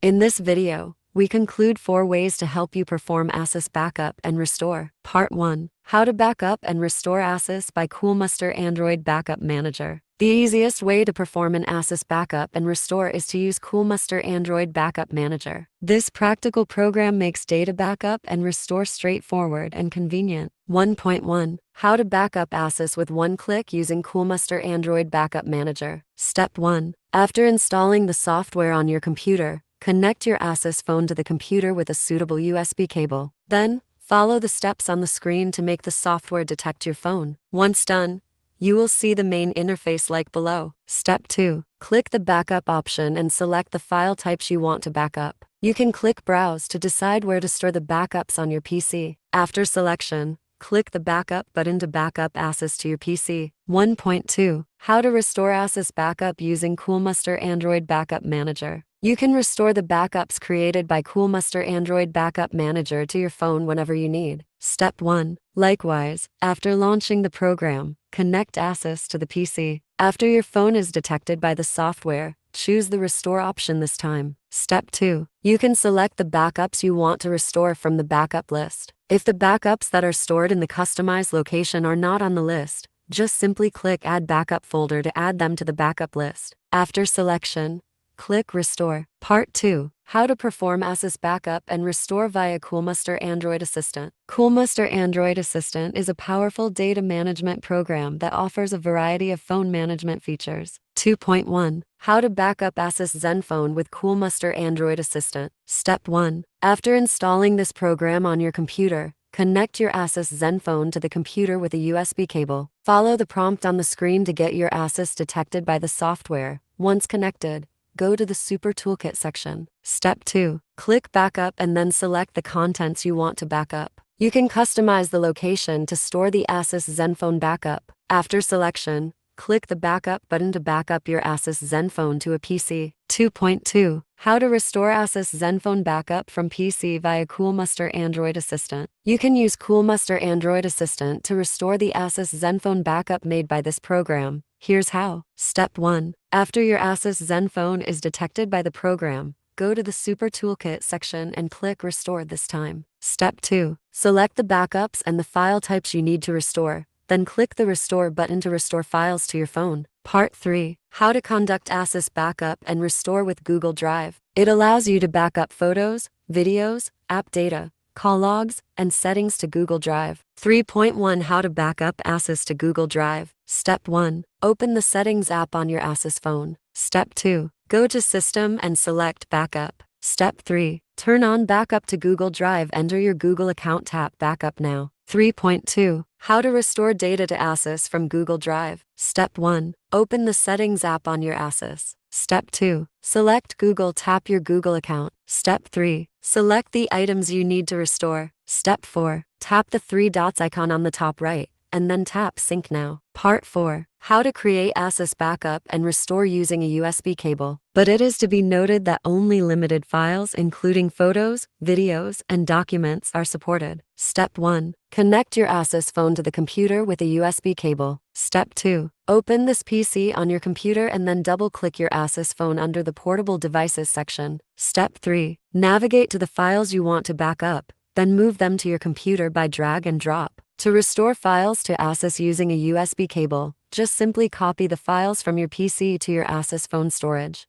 In this video, we conclude 4 ways to help you perform ASUS backup and restore. Part 1. How to backup and restore ASUS by Coolmuster Android Backup Manager. The easiest way to perform an ASUS backup and restore is to use Coolmuster Android Backup Manager. This practical program makes data backup and restore straightforward and convenient. 1.1. How to backup ASUS with one click using Coolmuster Android Backup Manager. Step 1. After installing the software on your computer, connect your ASUS phone to the computer with a suitable USB cable. Then, follow the steps on the screen to make the software detect your phone. Once done, you will see the main interface like below. Step 2. Click the backup option and select the file types you want to backup. You can click Browse to decide where to store the backups on your PC. After selection, click the Backup button to backup ASUS to your PC. 1.2. How to restore ASUS backup using Coolmuster Android Backup Manager. You can restore the backups created by Coolmuster Android Backup Manager to your phone whenever you need. Step 1. Likewise, after launching the program, connect ASUS to the PC. After your phone is detected by the software, choose the Restore option this time. Step 2. You can select the backups you want to restore from the backup list. If the backups that are stored in the customized location are not on the list, just simply click Add Backup Folder to add them to the backup list. After selection, click Restore. Part 2. How to perform ASUS backup and restore via Coolmuster Android Assistant. Coolmuster Android Assistant is a powerful data management program that offers a variety of phone management features. 2.1. How to backup ASUS ZenFone with Coolmuster Android Assistant. Step 1. After installing this program on your computer, connect your ASUS ZenFone to the computer with a USB cable. Follow the prompt on the screen to get your ASUS detected by the software. Once connected, go to the Super Toolkit section. Step 2. Click Backup and then select the contents you want to backup. You can customize the location to store the ASUS ZenFone backup. After selection, click the Backup button to backup your ASUS ZenFone to a PC. 2.2. How to restore ASUS ZenFone backup from PC via Coolmuster Android Assistant. You can use Coolmuster Android Assistant to restore the ASUS ZenFone backup made by this program. Here's how. Step 1. After your ASUS ZenFone is detected by the program, go to the Super Toolkit section and click Restore this time. Step 2. Select the backups and the file types you need to restore. Then click the Restore button to restore files to your phone. Part 3. How to conduct ASUS backup and restore with Google Drive. It allows you to backup photos, videos, app data, call logs, and settings to Google Drive. 3.1. How to backup ASUS to Google Drive. Step 1. Open the Settings app on your ASUS phone. Step 2. Go to System and select Backup. Step 3. Turn on Backup to Google Drive. Enter your Google account. Tap Backup now. 3.2. How to restore data to ASUS from Google Drive. Step 1. Open the Settings app on your ASUS. Step 2. Select Google. Tap your Google account. Step 3. Select the items you need to restore. Step 4. Tap the 3 dots icon on the top right, and then tap Sync Now. Part 4. How to create ASUS backup and restore using a USB cable. But it is to be noted that only limited files including photos, videos, and documents are supported. Step 1. Connect your ASUS phone to the computer with a USB cable. Step 2. Open this PC on your computer and then double-click your ASUS phone under the Portable Devices section. Step 3. Navigate to the files you want to back up, then move them to your computer by drag and drop. To restore files to ASUS using a USB cable, just simply copy the files from your PC to your ASUS phone storage.